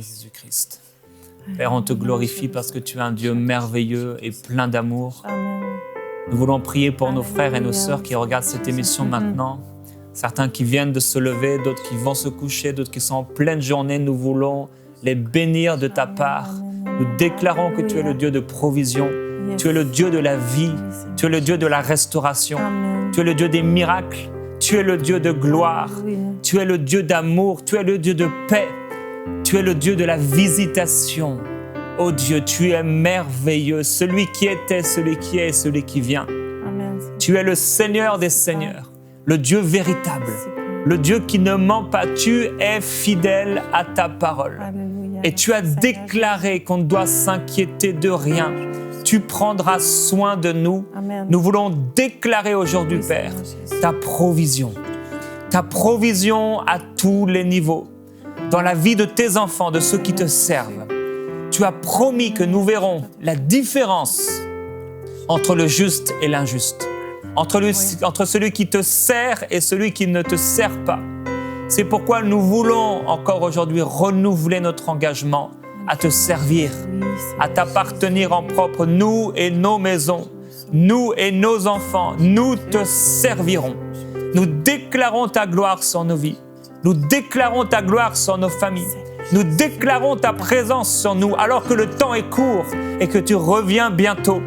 Jésus-Christ. Père, on te glorifie parce que tu es un Dieu merveilleux et plein d'amour. Nous voulons prier pour nos frères et nos sœurs qui regardent cette émission maintenant. Certains qui viennent de se lever, d'autres qui vont se coucher, d'autres qui sont en pleine journée. Nous voulons les bénir de ta part. Nous déclarons que tu es le Dieu de provision. Tu es le Dieu de la vie. Tu es le Dieu de la restauration. Tu es le Dieu des miracles. Tu es le Dieu de gloire. Tu es le Dieu d'amour. Tu es le Dieu de paix. Tu es le Dieu de la visitation. Oh Dieu, tu es merveilleux, celui qui était, celui qui est et celui qui vient. Amen. Tu es le Seigneur des Seigneurs, le Dieu véritable, le Dieu qui ne ment pas. Tu es fidèle à ta parole. Alléluia. Et tu as déclaré qu'on ne doit s'inquiéter de rien. Tu prendras soin de nous. Amen. Nous voulons déclarer aujourd'hui, Père, ta provision à tous les niveaux, dans la vie de tes enfants, de ceux qui te servent. Tu as promis que nous verrons la différence entre le juste et l'injuste, entre celui qui te sert et celui qui ne te sert pas. C'est pourquoi nous voulons encore aujourd'hui renouveler notre engagement à te servir, à t'appartenir en propre, nous et nos maisons, nous et nos enfants, nous te servirons. Nous déclarons ta gloire sur nos vies, nous déclarons ta gloire sur nos familles. Nous déclarons ta présence sur nous alors que le temps est court et que tu reviens bientôt.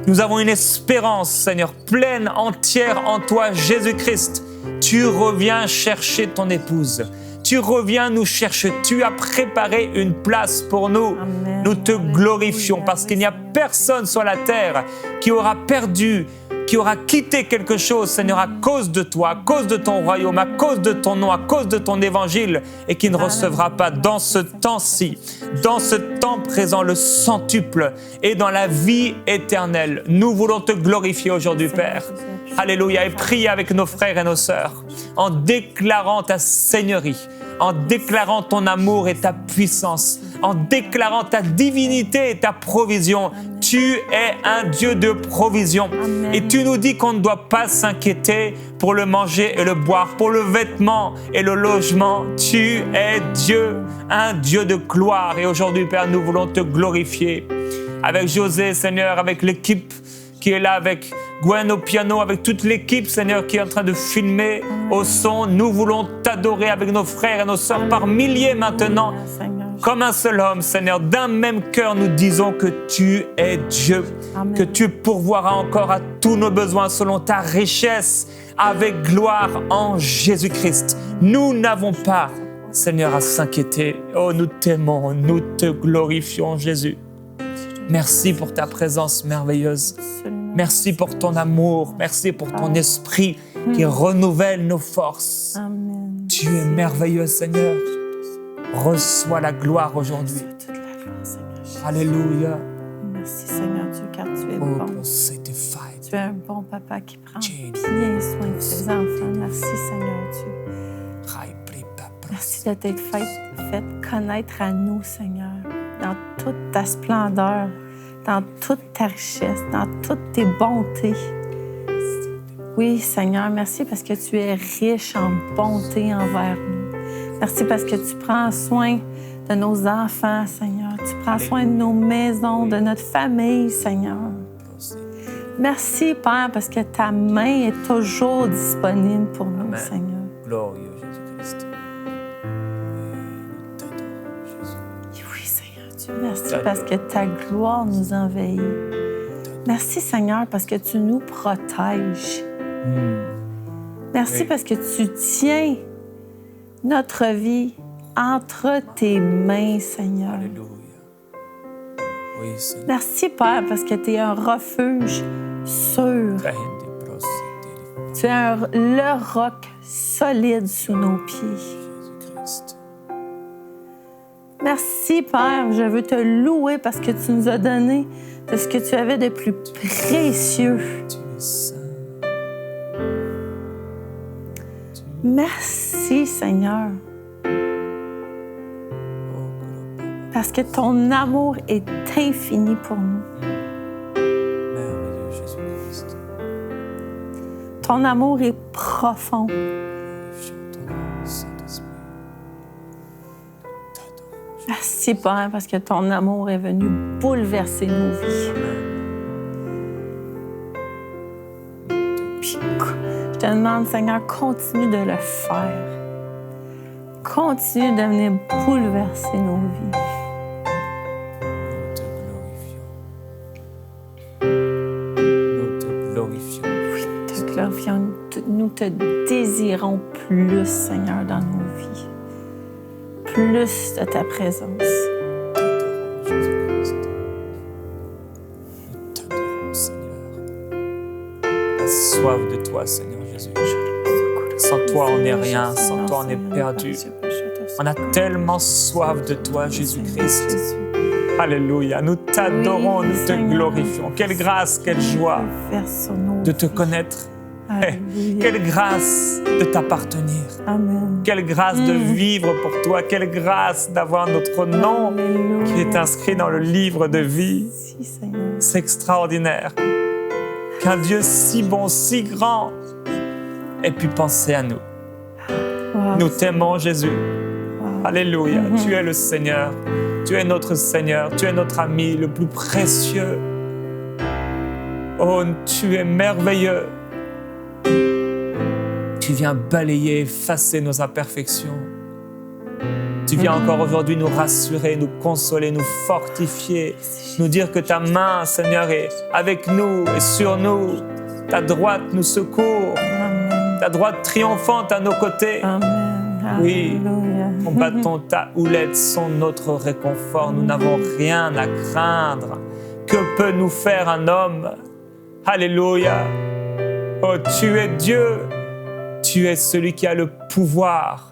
Nous avons une espérance, Seigneur, pleine, entière en toi, Jésus-Christ. Tu reviens chercher ton épouse. Tu reviens nous chercher. Tu as préparé une place pour nous. Amen. Nous te glorifions parce qu'il n'y a personne sur la terre qui aura perdu, qui aura quitté quelque chose, Seigneur, à cause de toi, à cause de ton royaume, à cause de ton nom, à cause de ton évangile, et qui ne recevra pas dans ce temps-ci, dans ce temps présent, le centuple et dans la vie éternelle. Nous voulons te glorifier aujourd'hui, Père. Alléluia. Et prier avec nos frères et nos sœurs en déclarant ta seigneurie, en déclarant ton amour et ta puissance, en déclarant ta divinité et ta provision. Tu es un Dieu de provision. Amen. Et tu nous dis qu'on ne doit pas s'inquiéter pour le manger et le boire, pour le vêtement et le logement. Tu es Dieu, un Dieu de gloire. Et aujourd'hui, Père, nous voulons te glorifier. Avec José, Seigneur, avec l'équipe qui est là, avec Gwen au piano, avec toute l'équipe, Seigneur, qui est en train de filmer au son. Nous voulons t'adorer avec nos frères et nos sœurs par milliers maintenant. Comme un seul homme, Seigneur, d'un même cœur, nous disons que tu es Dieu, Amen. Que tu pourvoiras encore à tous nos besoins selon ta richesse, avec gloire en Jésus-Christ. Nous n'avons pas, Seigneur, à s'inquiéter. Oh, nous t'aimons, nous te glorifions, Jésus. Merci pour ta présence merveilleuse. Merci pour ton amour. Merci pour ton esprit qui renouvelle nos forces. Amen. Tu es merveilleux, Seigneur. Reçois la gloire aujourd'hui. Alléluia. Merci, Seigneur Dieu, car tu es bon. Tu es un bon papa qui prend bien soin de ses enfants. Merci, Seigneur Dieu. Merci de t'être fait connaître à nous, Seigneur, dans toute ta splendeur, dans toute ta richesse, dans toutes tes bontés. Oui, Seigneur, merci parce que tu es riche en bonté envers nous. Merci parce que tu prends soin de nos enfants, Seigneur. Tu prends soin de nos maisons, de notre famille, Seigneur. Merci, Père, parce que ta main est toujours disponible pour nous, Amen. Seigneur. Glorieux Jésus-Christ. Oui, Seigneur Dieu, merci parce que ta gloire nous envahit. Merci, Seigneur, parce que tu nous protèges. Merci parce que tu tiens notre vie entre tes mains, Seigneur. Alléluia. Oui, Seigneur. Merci, Père, parce que tu es un refuge sûr. Tu es le roc solide sous nos pieds. Jésus-Christ. Merci, Père. Je veux te louer parce que tu nous as donné de ce que tu avais de plus précieux. Tu es saint. Merci, Seigneur. Parce que ton amour est infini pour nous. Merveilleux Jésus-Christ. Ton amour est profond. Glorifions ton nom, Saint-Esprit. Nous t'adorons, Merci, Père, parce que ton amour est venu bouleverser nos vies. Puis, je te demande, Seigneur, continue de le faire. Continue de venir bouleverser nos vies. Nous te glorifions. Oui, nous te glorifions. Nous te désirons plus, Seigneur, dans nos vies. Plus de ta présence. Nous t'adorons, Seigneur. La soif de toi, Seigneur Jésus. Sans toi, on n'est rien. Sans toi, on est perdu. On a tellement soif de toi, Jésus-Christ. Alléluia. Nous t'adorons, nous te glorifions. Quelle grâce, quelle joie de te connaître. Quelle grâce de t'appartenir. Amen. Quelle grâce de vivre pour toi. Quelle grâce d'avoir notre nom qui est inscrit dans le livre de vie. C'est extraordinaire. Qu'un Dieu si bon, si grand ait pu penser à nous. Wow. Nous t'aimons, Jésus. Wow. Alléluia. Tu es le Seigneur. Tu es notre Seigneur. Tu es notre ami le plus précieux. Oh, tu es merveilleux. Tu viens balayer, effacer nos imperfections. Tu viens encore aujourd'hui nous rassurer, nous consoler, nous fortifier, nous dire que ta main, Seigneur, est avec nous et sur nous. Ta droite nous secourt. Amen. Ta droite triomphante à nos côtés. Amen. Oui, Alléluia. ton bâton, ta houlette sont notre réconfort. Nous n'avons rien à craindre. Que peut nous faire un homme? Alléluia. Oh, tu es Dieu. Tu es celui qui a le pouvoir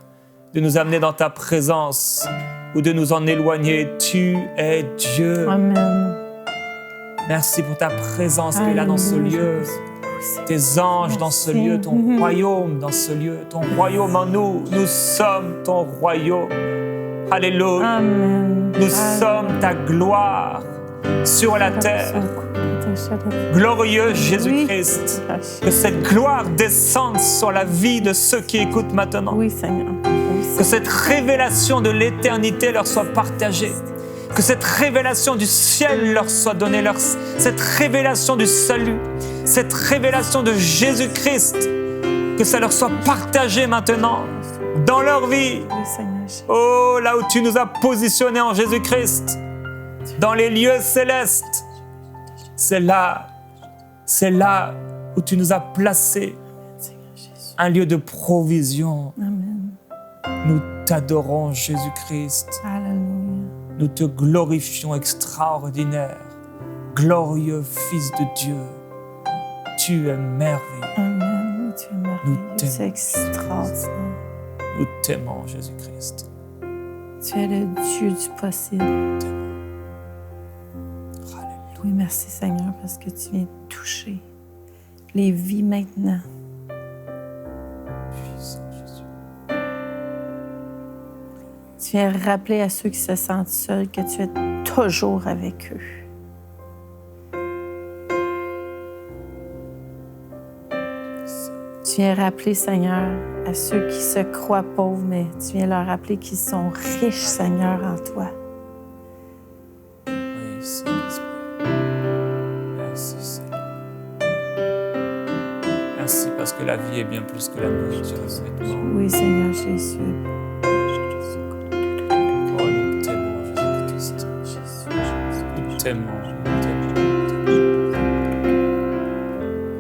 de nous amener dans ta présence ou de nous en éloigner. Tu es Dieu. Amen. Merci pour ta présence qui est là dans ce lieu. Tes anges dans ce lieu, ton royaume dans ce lieu, ton royaume en nous. Nous sommes ton royaume. Alléluia. Amen. Nous sommes ta gloire sur la terre. Glorieux Jésus-Christ, que cette gloire descende sur la vie de ceux qui écoutent maintenant. Oui, Seigneur. Que cette révélation de l'éternité leur soit partagée. Que cette révélation du ciel leur soit donnée. Cette révélation du salut, cette révélation de Jésus-Christ, que ça leur soit partagé maintenant dans leur vie. Oui, Seigneur. Oh, là où tu nous as positionnés en Jésus-Christ, dans les lieux célestes. C'est là où tu nous as placés, un lieu de provision. Amen. Nous t'adorons, Jésus-Christ. Alléluia. Nous te glorifions, extraordinaire, glorieux Fils de Dieu. Tu es merveilleux. Amen. Tu es merveilleux. Nous t'aimons. C'est extraordinaire. Nous t'aimons, Jésus-Christ. Tu es le Dieu du possible. Oui, merci Seigneur parce que tu viens toucher les vies maintenant. Puissant Jésus. Tu viens rappeler à ceux qui se sentent seuls que tu es toujours avec eux. Tu viens rappeler, Seigneur, à ceux qui se croient pauvres, mais tu viens leur rappeler qu'ils sont riches, Seigneur, en toi. Oui, Saint-Esprit. Merci, Seigneur. Merci parce que la vie est bien plus que la nourriture. Oui, Seigneur Jésus. Oh, nous t'aimons, Jésus-Christ. Nous t'aimons, nous t'aimons.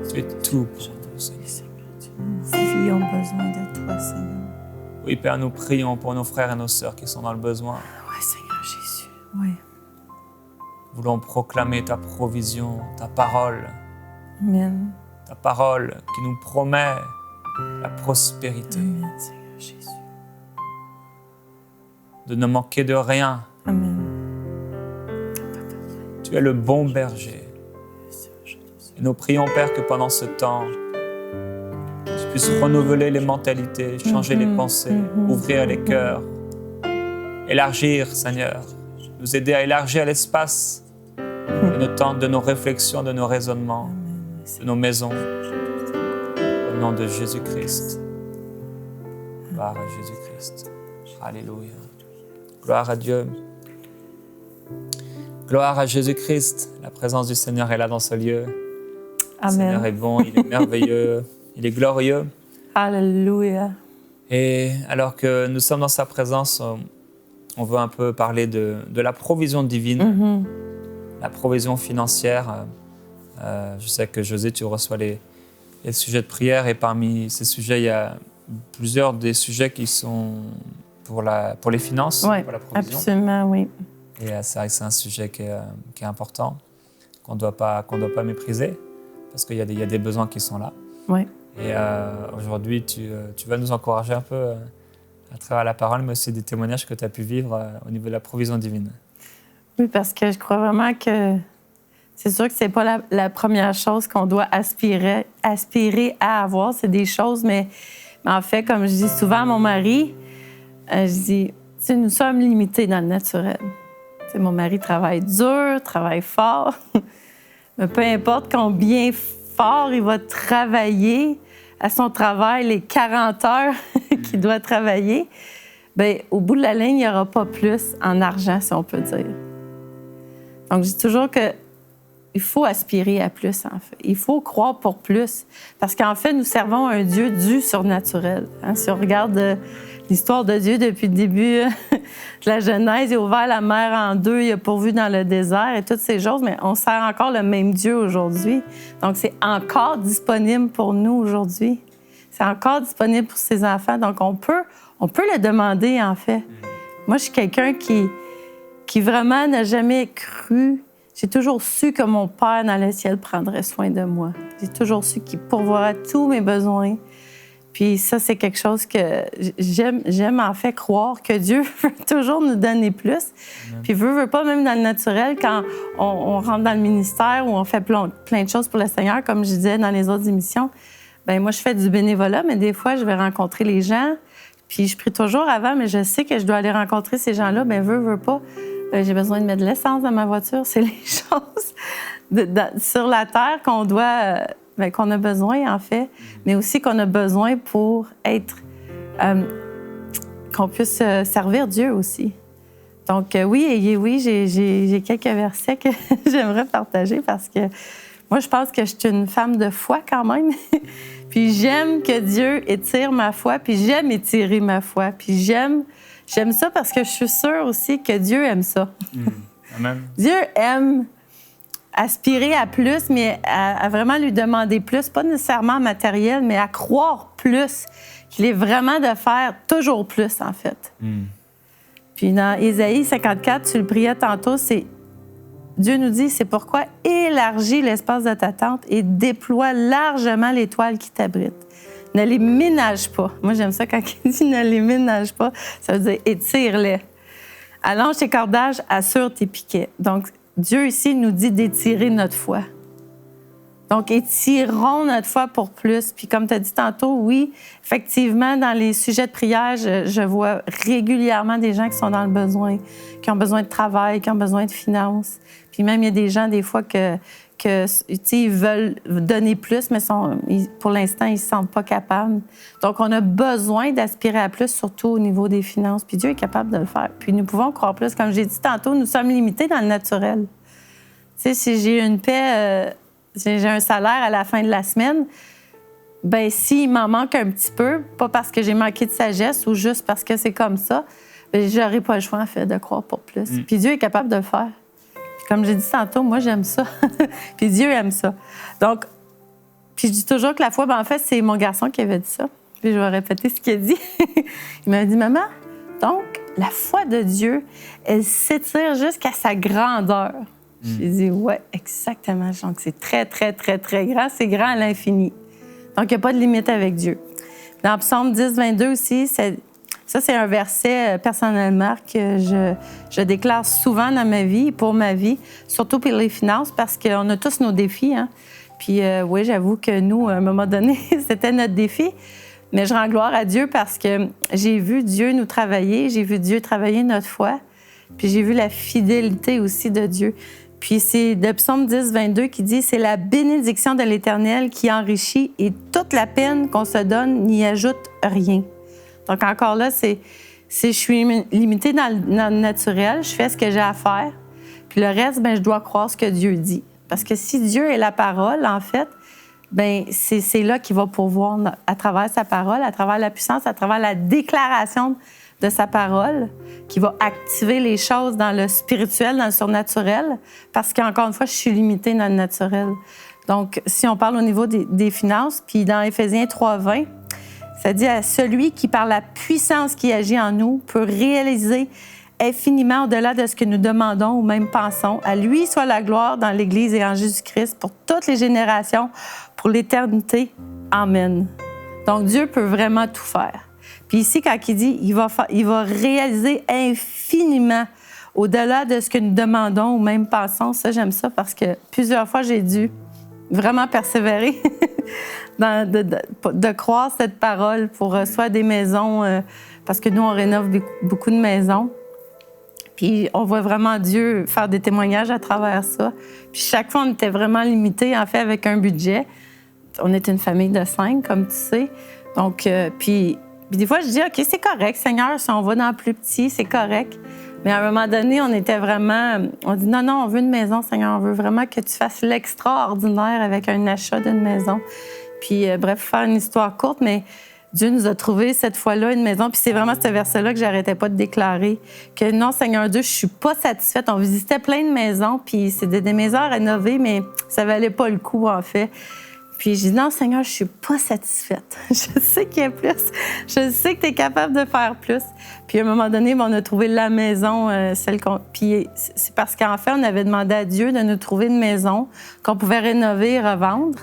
Tu es tout pour nous, Seigneur. Nos vies ont besoin de toi, Seigneur. Oui, Père, nous prions pour nos frères et nos sœurs qui sont dans le besoin. Oui, Seigneur Jésus. Oui. Nous voulons proclamer ta provision, ta parole. Amen. Ta parole qui nous promet la prospérité. Amen, Seigneur Jésus. De ne manquer de rien. Amen. Tu es le bon berger. Et nous prions, Père, que pendant ce temps, tu puisses renouveler les mentalités, changer les pensées, ouvrir les cœurs, élargir, Seigneur, nous aider à élargir l'espace de nos temps, de nos réflexions, de nos raisonnements, de nos maisons. Au nom de Jésus-Christ. Gloire à Jésus-Christ. Alléluia. Gloire à Dieu. Gloire à Jésus-Christ. La présence du Seigneur est là dans ce lieu. Amen. Le Seigneur est bon, il est merveilleux, il est glorieux. Alléluia. Et alors que nous sommes dans sa présence, on veut un peu parler de la provision divine, la provision financière. Je sais que José, tu reçois les sujets de prière et parmi ces sujets, il y a plusieurs des sujets qui sont pour les finances, pour la provision. Absolument, oui. Et c'est vrai que c'est un sujet qui est important, qu'on ne doit pas mépriser, parce qu'il y a des besoins qui sont là. Oui. Et aujourd'hui, tu vas nous encourager un peu à travers la parole, mais aussi des témoignages que tu as pu vivre au niveau de la provision divine. Oui, parce que je crois vraiment que c'est sûr que c'est pas la première chose qu'on doit aspirer à avoir. C'est des choses, mais en fait, comme je dis souvent à mon mari, je dis, nous sommes limités dans le naturel. T'sais, mon mari travaille dur, travaille fort, mais peu importe combien fort il va travailler à son travail, les 40 heures qu'il doit travailler, bien, au bout de la ligne, il n'y aura pas plus en argent, si on peut dire. Donc, je dis toujours qu'il faut aspirer à plus, en fait. Il faut croire pour plus. Parce qu'en fait, nous servons un Dieu du surnaturel. Hein? Si on regarde l'histoire de Dieu depuis le début de la Genèse, il a ouvert la mer en deux, il a pourvu dans le désert et toutes ces choses, mais on sert encore le même Dieu aujourd'hui. Donc, c'est encore disponible pour nous aujourd'hui. C'est encore disponible pour ses enfants. Donc, on peut le demander, en fait. Moi, je suis quelqu'un qui vraiment n'a jamais cru. J'ai toujours su que mon Père dans le ciel prendrait soin de moi. J'ai toujours su qu'il pourvoirait tous mes besoins. Puis ça, c'est quelque chose que j'aime en fait croire que Dieu veut toujours nous donner plus. Puis veut pas, même dans le naturel, quand on rentre dans le ministère ou on fait plein de choses pour le Seigneur, comme je disais dans les autres émissions, bien moi, je fais du bénévolat, mais des fois, je vais rencontrer les gens, puis je prie toujours avant, mais je sais que je dois aller rencontrer ces gens-là, bien veut pas. J'ai besoin de mettre de l'essence dans ma voiture. C'est les choses sur la terre qu'on doit... qu'on a besoin, en fait, mais aussi qu'on a besoin pour être... qu'on puisse servir Dieu aussi. Donc, oui, j'ai quelques versets que j'aimerais partager parce que moi, je pense que je suis une femme de foi quand même. Puis j'aime que Dieu étire ma foi, puis j'aime étirer ma foi. Puis j'aime ça parce que je suis sûre aussi que Dieu aime ça. Amen. Dieu aime aspirer à plus, mais à vraiment lui demander plus, pas nécessairement matériel, mais à croire plus, qu'il est vraiment de faire toujours plus, en fait. Puis dans Ésaïe 54, tu le priais tantôt, Dieu nous dit, c'est pourquoi élargis l'espace de ta tente et déploie largement les toiles qui t'abritent. Ne les ménage pas. Moi, j'aime ça quand il dit ne les ménage pas. Ça veut dire étire-les. Allonge tes cordages, assure tes piquets. Donc, Dieu ici nous dit d'étirer notre foi. Donc, étirons notre foi pour plus. Puis comme tu as dit tantôt, oui, effectivement, dans les sujets de prière, je vois régulièrement des gens qui sont dans le besoin, qui ont besoin de travail, qui ont besoin de finances. Puis même, il y a des gens, des fois, que ils veulent donner plus, mais pour l'instant, ils ne se sentent pas capables. Donc, on a besoin d'aspirer à plus, surtout au niveau des finances. Puis Dieu est capable de le faire. Puis nous pouvons croire plus. Comme j'ai dit tantôt, nous sommes limités dans le naturel. Tu sais, si j'ai une paie, si j'ai un salaire à la fin de la semaine, bien, s'il m'en manque un petit peu, pas parce que j'ai manqué de sagesse ou juste parce que c'est comme ça, bien, je n'aurai pas le choix, en fait, de croire pour plus. Puis Dieu est capable de le faire. Comme j'ai dit tantôt, moi, j'aime ça. Puis Dieu aime ça. Donc, puis je dis toujours que la foi, ben en fait, c'est mon garçon qui avait dit ça. Puis je vais répéter ce qu'il a dit. Il m'a dit, maman, donc, la foi de Dieu, elle s'étire jusqu'à sa grandeur. J'ai dit, ouais, exactement. Donc, c'est très, très, très, très grand. C'est grand à l'infini. Donc, il n'y a pas de limite avec Dieu. Dans Psaume 10, 22 aussi, ça, c'est un verset, personnellement, que je déclare souvent dans ma vie, pour ma vie, surtout pour les finances, parce qu'on a tous nos défis. Hein? Puis, oui, j'avoue que nous, à un moment donné, c'était notre défi. Mais je rends gloire à Dieu parce que j'ai vu Dieu nous travailler, j'ai vu Dieu travailler notre foi, puis j'ai vu la fidélité aussi de Dieu. Puis c'est de Psaume 10, 22 qui dit « C'est la bénédiction de l'Éternel qui enrichit et toute la peine qu'on se donne n'y ajoute rien. » Donc encore là, c'est Si je suis limitée dans le naturel, je fais ce que j'ai à faire. Puis le reste, bien, je dois croire ce que Dieu dit. Parce que si Dieu est la parole, en fait, bien, c'est là qu'il va pourvoir à travers sa parole, à travers la puissance, à travers la déclaration de sa parole, qui va activer les choses dans le spirituel, dans le surnaturel, parce qu'encore une fois, je suis limitée dans le naturel. Donc, si on parle au niveau des finances, puis dans Éphésiens 3:20, ça dit « À celui qui, par la puissance qui agit en nous, peut réaliser infiniment au-delà de ce que nous demandons ou même pensons. À lui soit la gloire dans l'Église et en Jésus-Christ pour toutes les générations, pour l'éternité. Amen. » Donc, Dieu peut vraiment tout faire. Puis ici, quand il dit il va réaliser infiniment au-delà de ce que nous demandons ou même pensons, ça, j'aime ça parce que plusieurs fois, j'ai dû vraiment persévérer de croire cette parole pour soit des maisons, parce que nous, on rénove beaucoup de maisons. Puis on voit vraiment Dieu faire des témoignages à travers ça. Puis chaque fois, on était vraiment limité, en fait, avec un budget. On était une famille de 5, comme tu sais. Donc, puis des fois, je dis, OK, c'est correct, Seigneur, si on va dans le plus petit, c'est correct. Mais à un moment donné, on était vraiment... On dit, non, on veut une maison, Seigneur. On veut vraiment que tu fasses l'extraordinaire avec un achat d'une maison. Puis, bref, faire une histoire courte, mais Dieu nous a trouvé cette fois-là une maison. Puis c'est vraiment ce verset-là que j'arrêtais pas de déclarer. Que non, Seigneur Dieu, je suis pas satisfaite. On visitait plein de maisons, puis c'était des maisons à rénover, mais ça valait pas le coup, en fait. Puis j'ai dit, non, Seigneur, je suis pas satisfaite. Je sais qu'il y a plus. Je sais que tu es capable de faire plus. Puis à un moment donné, on a trouvé la maison, celle qu'on... Puis c'est parce qu'en fait, on avait demandé à Dieu de nous trouver une maison qu'on pouvait rénover et revendre.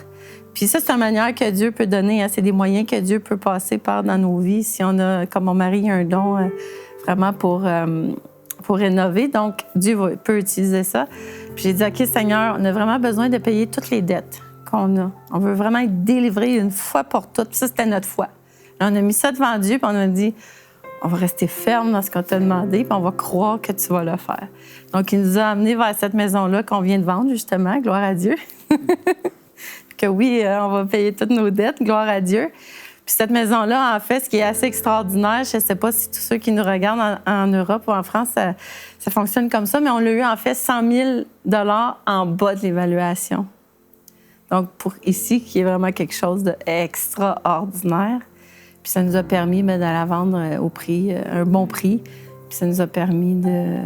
Puis ça, c'est une manière que Dieu peut donner. Hein. C'est des moyens que Dieu peut passer par dans nos vies. Si on a, comme mon mari, un don vraiment pour rénover. Donc, Dieu peut utiliser ça. Puis j'ai dit, OK, Seigneur, on a vraiment besoin de payer toutes les dettes qu'on a. On veut vraiment être délivré une fois pour toutes. Puis ça, c'était notre foi. Là, on a mis ça devant Dieu, puis on a dit, on va rester ferme dans ce qu'on t'a demandé, puis on va croire que tu vas le faire. Donc, il nous a amenés vers cette maison-là qu'on vient de vendre, justement, gloire à Dieu. Que oui, on va payer toutes nos dettes, gloire à Dieu. Puis cette maison-là, en fait, ce qui est assez extraordinaire, je ne sais pas si tous ceux qui nous regardent en Europe ou en France, ça fonctionne comme ça, mais on l'a eu, en fait, 100 000 $ en bas de l'évaluation. Donc, pour ici, qui est vraiment quelque chose d'extraordinaire. Puis ça nous a permis de la vendre au prix, un bon prix. Puis ça nous a permis de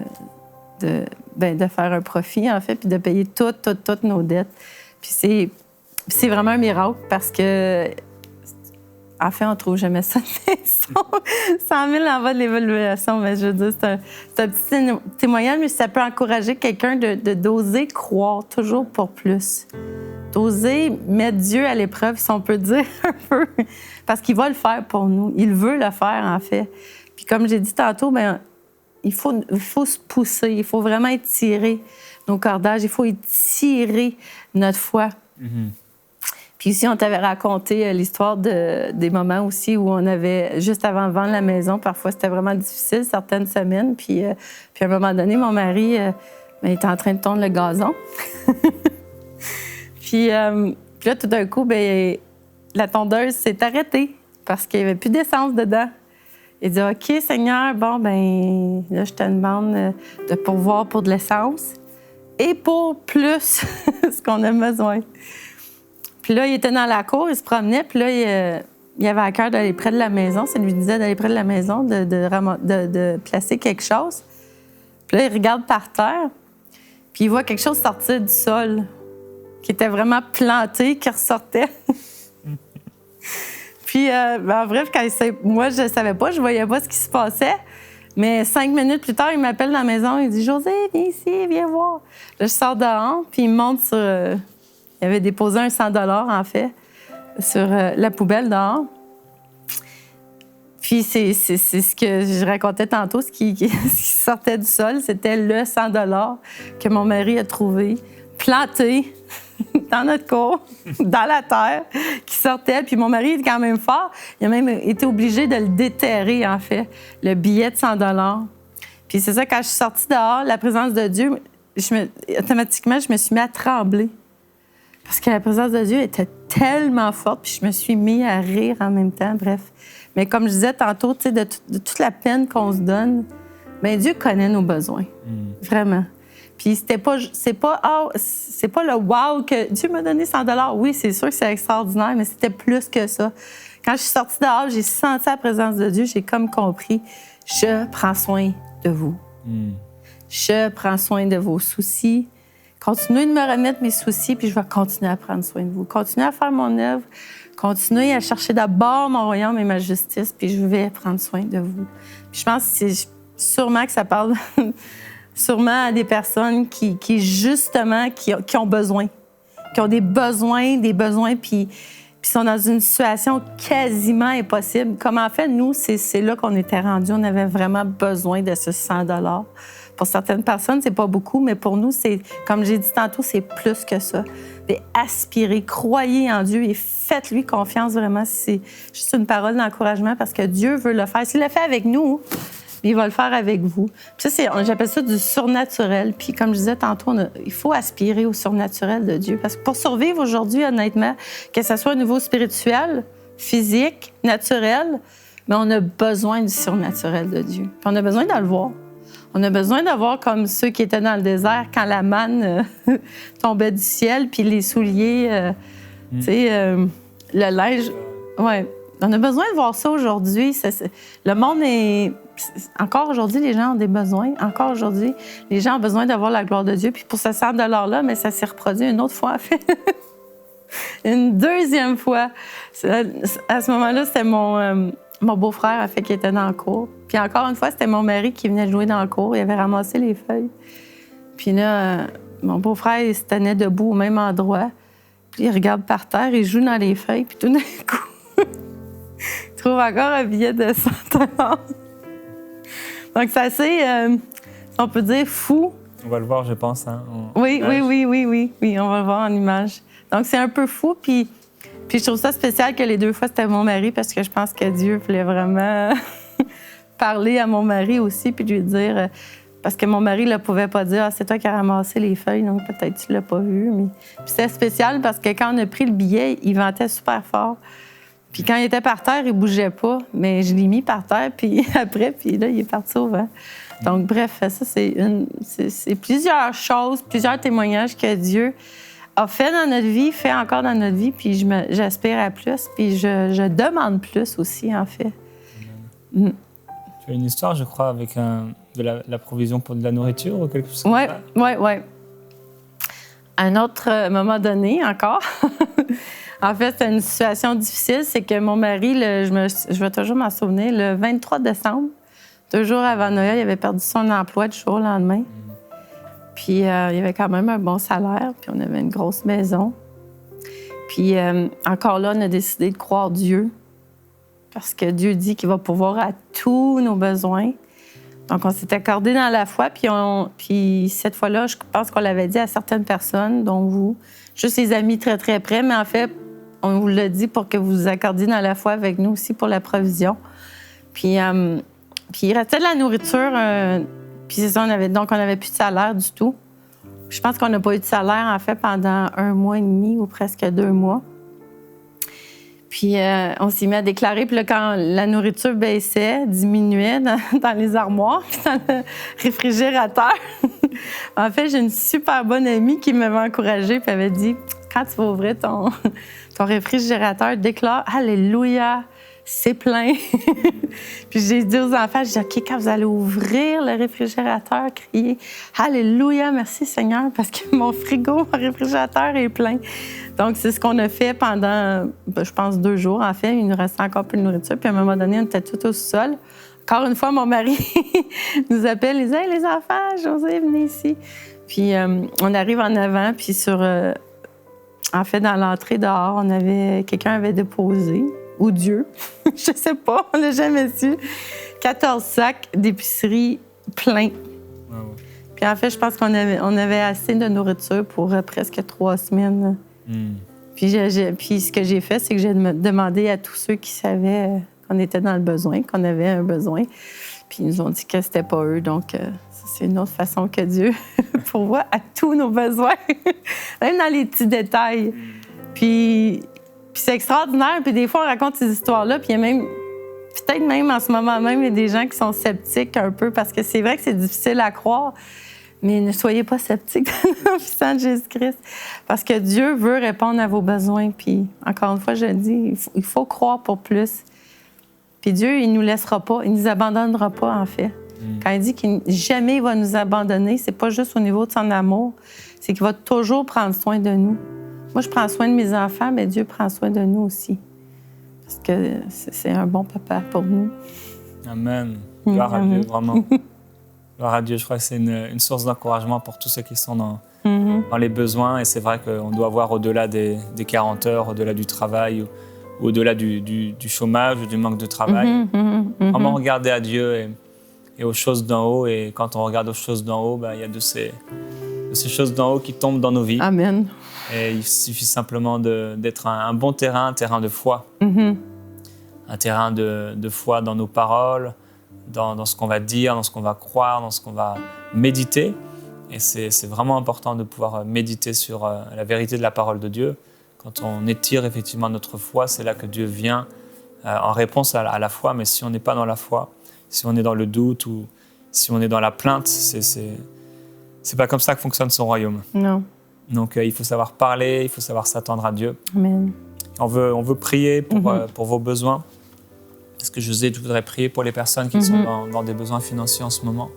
faire un profit, en fait, puis de payer toutes nos dettes. Puis c'est vraiment un miracle parce que, en fait, on ne trouve jamais ça de maison. 100 000 en bas de l'évaluation, mais je veux dire, c'est un petit témoignage, mais ça peut encourager quelqu'un d'oser croire toujours pour plus. D'oser mettre Dieu à l'épreuve, si on peut dire un peu, parce qu'il va le faire pour nous. Il veut le faire, en fait. Puis comme j'ai dit tantôt, bien, il faut se pousser, il faut vraiment étirer nos cordages, il faut étirer notre foi. Mm-hmm. Puis ici, on t'avait raconté l'histoire des moments aussi où on avait, juste avant de vendre la maison, parfois c'était vraiment difficile, certaines semaines. Puis à un moment donné, mon mari était en train de tondre le gazon. Puis là, tout d'un coup, la tondeuse s'est arrêtée parce qu'il n'y avait plus d'essence dedans. Il dit, OK, Seigneur, bon, là, je te demande de pourvoir pour de l'essence et pour plus ce qu'on a besoin. Puis là, il était dans la cour, il se promenait, puis là, il avait à cœur d'aller près de la maison. Ça lui disait d'aller près de la maison, de placer quelque chose. Puis là, il regarde par terre, puis il voit quelque chose sortir du sol, qui était vraiment planté, qui ressortait. Puis, en bref, moi, je ne savais pas, je ne voyais pas ce qui se passait. Mais 5 minutes plus tard, il m'appelle dans la maison, il dit « José, viens ici, viens voir. » Là, je sors dehors, puis il me montre sur... il avait déposé un 100 $, en fait, sur la poubelle dehors. Puis c'est ce que je racontais tantôt, ce qui sortait du sol, c'était le 100 $ que mon mari a trouvé, planté dans notre cour, dans la terre, qui sortait. Puis mon mari est quand même fort. Il a même été obligé de le déterrer, en fait, le billet de 100 $. Puis c'est ça, quand je suis sortie dehors, la présence de Dieu, automatiquement, je me suis mis à trembler. Parce que la présence de Dieu était tellement forte, puis je me suis mis à rire en même temps, bref. Mais comme je disais tantôt, tu sais, de toute la peine qu'on se donne, bien, Dieu connaît nos besoins, vraiment. Puis c'est pas le wow que Dieu m'a donné 100 $. Oui, c'est sûr que c'est extraordinaire, mais c'était plus que ça. Quand je suis sortie dehors, j'ai senti la présence de Dieu, j'ai comme compris, je prends soin de vous. Je prends soin de vos soucis. Continuez de me remettre mes soucis, puis je vais continuer à prendre soin de vous. Continuez à faire mon œuvre. Continuez à chercher d'abord mon royaume et ma justice, puis je vais prendre soin de vous. Puis je pense que c'est sûrement que ça parle sûrement à des personnes qui justement, qui ont besoin, qui ont des besoins, puis sont dans une situation quasiment impossible. Comme en fait, nous, c'est là qu'on était rendus. On avait vraiment besoin de ce 100 $. Pour certaines personnes, c'est pas beaucoup, mais pour nous, c'est, comme j'ai dit tantôt, c'est plus que ça. Et aspirez, croyez en Dieu et faites-lui confiance vraiment. C'est juste une parole d'encouragement parce que Dieu veut le faire. S'il le fait avec nous, il va le faire avec vous. Puis ça, j'appelle ça du surnaturel. Puis comme je disais tantôt, il faut aspirer au surnaturel de Dieu. Parce que pour survivre aujourd'hui, honnêtement, que ce soit au niveau spirituel, physique, naturel, mais on a besoin du surnaturel de Dieu. Puis on a besoin de le voir. On a besoin de voir comme ceux qui étaient dans le désert quand la manne tombait du ciel, puis les souliers, tu sais, le linge. Ouais. On a besoin de voir ça aujourd'hui. Le monde est... Encore aujourd'hui, les gens ont des besoins. Encore aujourd'hui, les gens ont besoin d'avoir la gloire de Dieu. Puis pour ce 100 $-là, mais ça s'est reproduit une autre fois, en fait. Une deuxième fois. À ce moment-là, c'était mon beau-frère, en fait, qui était dans le cours. Puis encore une fois, c'était mon mari qui venait jouer dans le cours. Il avait ramassé les feuilles. Puis là, mon beau-frère, il se tenait debout au même endroit. Puis il regarde par terre, il joue dans les feuilles. Puis tout d'un coup, il trouve encore un billet de 100 $. Donc, c'est assez, on peut dire, fou. On va le voir, je pense. Hein, oui, on va le voir en image. Donc, c'est un peu fou. Puis je trouve ça spécial que les deux fois, c'était mon mari parce que je pense que Dieu voulait vraiment parler à mon mari aussi puis lui dire... Parce que mon mari ne pouvait pas dire « Ah, c'est toi qui as ramassé les feuilles, donc peut-être tu ne l'as pas vu. » Mais... Puis c'était spécial parce que quand on a pris le billet, il ventait super fort. Puis quand il était par terre, il bougeait pas, mais je l'ai mis par terre, puis après, puis là, il est parti au vent. Donc, bref, ça, c'est plusieurs choses, plusieurs témoignages que Dieu a fait dans notre vie, fait encore dans notre vie, puis j'aspire à plus, puis je demande plus aussi, en fait. Tu as une histoire, je crois, avec de la provision pour de la nourriture ou quelque chose comme ça? Oui. À un autre moment donné, encore... En fait, c'était une situation difficile. C'est que mon mari, je vais toujours m'en souvenir, le 23 décembre, 2 jours avant Noël, il avait perdu son emploi du jour au lendemain. Puis il y avait quand même un bon salaire, puis on avait une grosse maison. Puis encore là, on a décidé de croire Dieu, parce que Dieu dit qu'il va pourvoir à tous nos besoins. Donc, on s'est accordé dans la foi, puis cette fois-là, je pense qu'on l'avait dit à certaines personnes, dont vous, juste les amis très, très près, mais en fait, on vous l'a dit pour que vous vous accordiez dans la foi avec nous aussi pour la provision. Puis il restait de la nourriture, puis c'est ça, on n'avait plus de salaire du tout. Je pense qu'on n'a pas eu de salaire, en fait, pendant 1 mois et demi ou presque 2 mois. Puis on s'est mis à déclarer, puis là, quand la nourriture baissait, diminuait dans les armoires, puis dans le réfrigérateur, en fait, j'ai une super bonne amie qui m'avait encouragée, puis elle avait dit, quand tu vas ouvrir ton réfrigérateur, déclare « Alléluia, c'est plein ». Puis j'ai dit aux enfants, j'ai dit « OK, quand vous allez ouvrir le réfrigérateur, criez « Alléluia, merci Seigneur, parce que mon frigo, mon réfrigérateur est plein ». Donc, c'est ce qu'on a fait pendant, je pense, 2 jours, en fait. Il nous restait encore plus de nourriture. Puis à un moment donné, on était tout au sol. Encore une fois, mon mari nous appelle, il dit « Hey, les enfants, José, venez ici ». Puis on arrive en avant, puis en fait, dans l'entrée dehors, quelqu'un avait déposé, ou Dieu, je sais pas, on l'a jamais su, 14 sacs d'épicerie pleins. Wow. Puis en fait, je pense qu'on avait assez de nourriture pour presque 3 semaines. Puis ce que j'ai fait, c'est que j'ai demandé à tous ceux qui savaient qu'on était dans le besoin, qu'on avait un besoin. Puis ils nous ont dit que c'était pas eux. Donc, ça, c'est une autre façon que Dieu pourvoit à tous nos besoins. Même dans les petits détails. Puis c'est extraordinaire. Puis des fois, on raconte ces histoires-là, puis il y a même... Peut-être même en ce moment même, il y a des gens qui sont sceptiques un peu, parce que c'est vrai que c'est difficile à croire, mais ne soyez pas sceptiques dans le puissant de Jésus-Christ, parce que Dieu veut répondre à vos besoins. Puis encore une fois, je le dis, il faut croire pour plus. Puis Dieu, il ne nous laissera pas, il ne nous abandonnera pas, en fait. Quand il dit qu'il jamais il va nous abandonner, c'est pas juste au niveau de son amour, c'est qu'il va toujours prendre soin de nous. Moi, je prends soin de mes enfants, mais Dieu prend soin de nous aussi. Parce que c'est un bon papa pour nous. Amen. Gloire à Dieu, vraiment. Gloire à Dieu. Je crois que c'est une source d'encouragement pour tous ceux qui sont dans les besoins. Et c'est vrai qu'on doit voir au-delà des 40 heures, au-delà du travail, ou au-delà du chômage ou du manque de travail. Vraiment regarder à Dieu et aux choses d'en haut. Et quand on regarde aux choses d'en haut, il y a de ces choses d'en haut qui tombent dans nos vies. Amen. Et il suffit simplement d'être un bon terrain, un terrain de foi. Un terrain de foi dans nos paroles, dans ce qu'on va dire, dans ce qu'on va croire, dans ce qu'on va méditer. Et c'est vraiment important de pouvoir méditer sur la vérité de la parole de Dieu. Quand on étire effectivement notre foi, c'est là que Dieu vient en réponse à la foi. Mais si on n'est pas dans la foi, si on est dans le doute ou si on est dans la plainte, c'est pas comme ça que fonctionne son royaume. Non. Donc, il faut savoir parler, il faut savoir s'attendre à Dieu. Amen. On veut prier pour vos besoins. Est-ce que José, tu voudrais prier pour les personnes qui sont dans des besoins financiers en ce moment?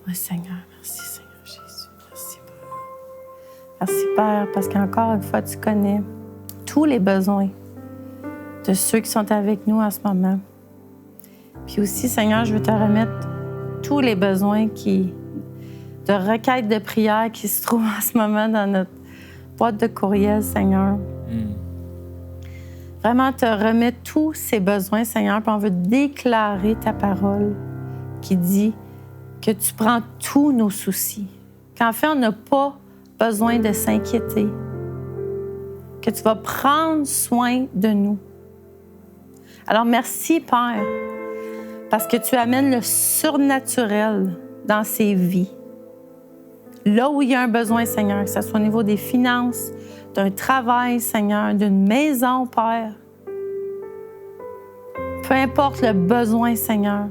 Oui, Seigneur. Merci, Seigneur Jésus. Merci, Père. Merci, Père, parce qu'encore une fois, tu connais tous les besoins de ceux qui sont avec nous en ce moment. Puis aussi, Seigneur, je veux te remettre tous les besoins de requêtes de prière qui se trouvent en ce moment dans notre boîte de courriel, Seigneur. Vraiment te remettre tous ces besoins, Seigneur, puis on veut déclarer ta parole qui dit que tu prends tous nos soucis, qu'en fait, on n'a pas besoin de s'inquiéter, que tu vas prendre soin de nous. Alors, merci, Père, parce que tu amènes le surnaturel dans ces vies. Là où il y a un besoin, Seigneur, que ce soit au niveau des finances, d'un travail, Seigneur, d'une maison, Père. Peu importe le besoin, Seigneur,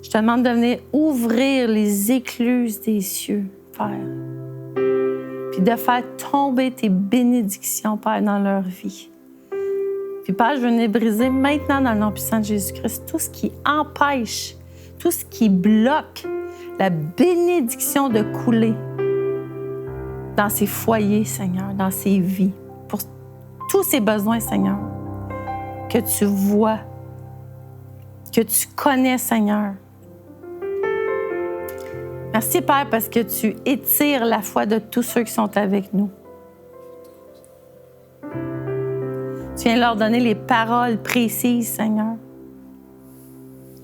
je te demande de venir ouvrir les écluses des cieux, Père, puis de faire tomber tes bénédictions, Père, dans leur vie. Puis, Père, je veux venir briser maintenant dans le nom puissant de Jésus-Christ tout ce qui empêche, tout ce qui bloque la bénédiction de couler dans ces foyers, Seigneur, dans ces vies, pour tous ces besoins, Seigneur, que tu vois, que tu connais, Seigneur. Merci, Père, parce que tu étires la foi de tous ceux qui sont avec nous. Tu viens leur donner les paroles précises, Seigneur.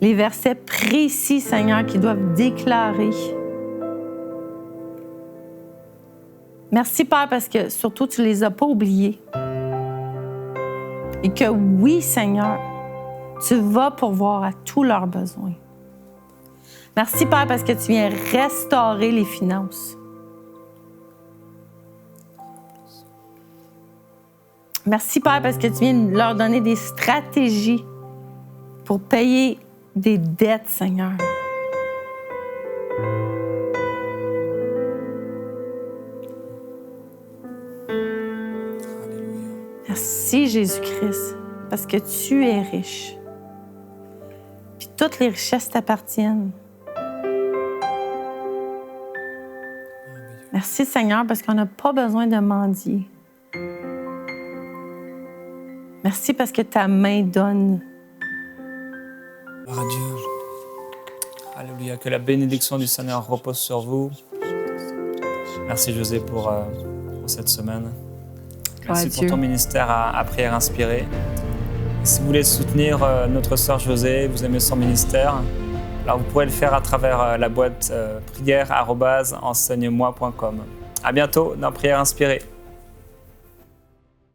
Les versets précis, Seigneur, qu'ils doivent déclarer. Merci, Père, parce que surtout, tu ne les as pas oubliés. Et que oui, Seigneur, tu vas pourvoir à tous leurs besoins. Merci, Père, parce que tu viens restaurer les finances. Merci, Père, parce que tu viens leur donner des stratégies pour payer des dettes, Seigneur. Merci, Jésus-Christ, parce que tu es riche. Puis toutes les richesses t'appartiennent. Merci, Seigneur, parce qu'on n'a pas besoin de mendier. Merci parce que ta main donne. Gloire à Dieu. Alléluia. Que la bénédiction du Seigneur repose sur vous. Merci, José, pour cette semaine. Merci pour ton ministère à Prière Inspirée. Si vous voulez soutenir notre sœur José, vous aimez son ministère, alors vous pourrez le faire à travers la boîte prière@enseigne-moi.com. À bientôt dans Prière Inspirée.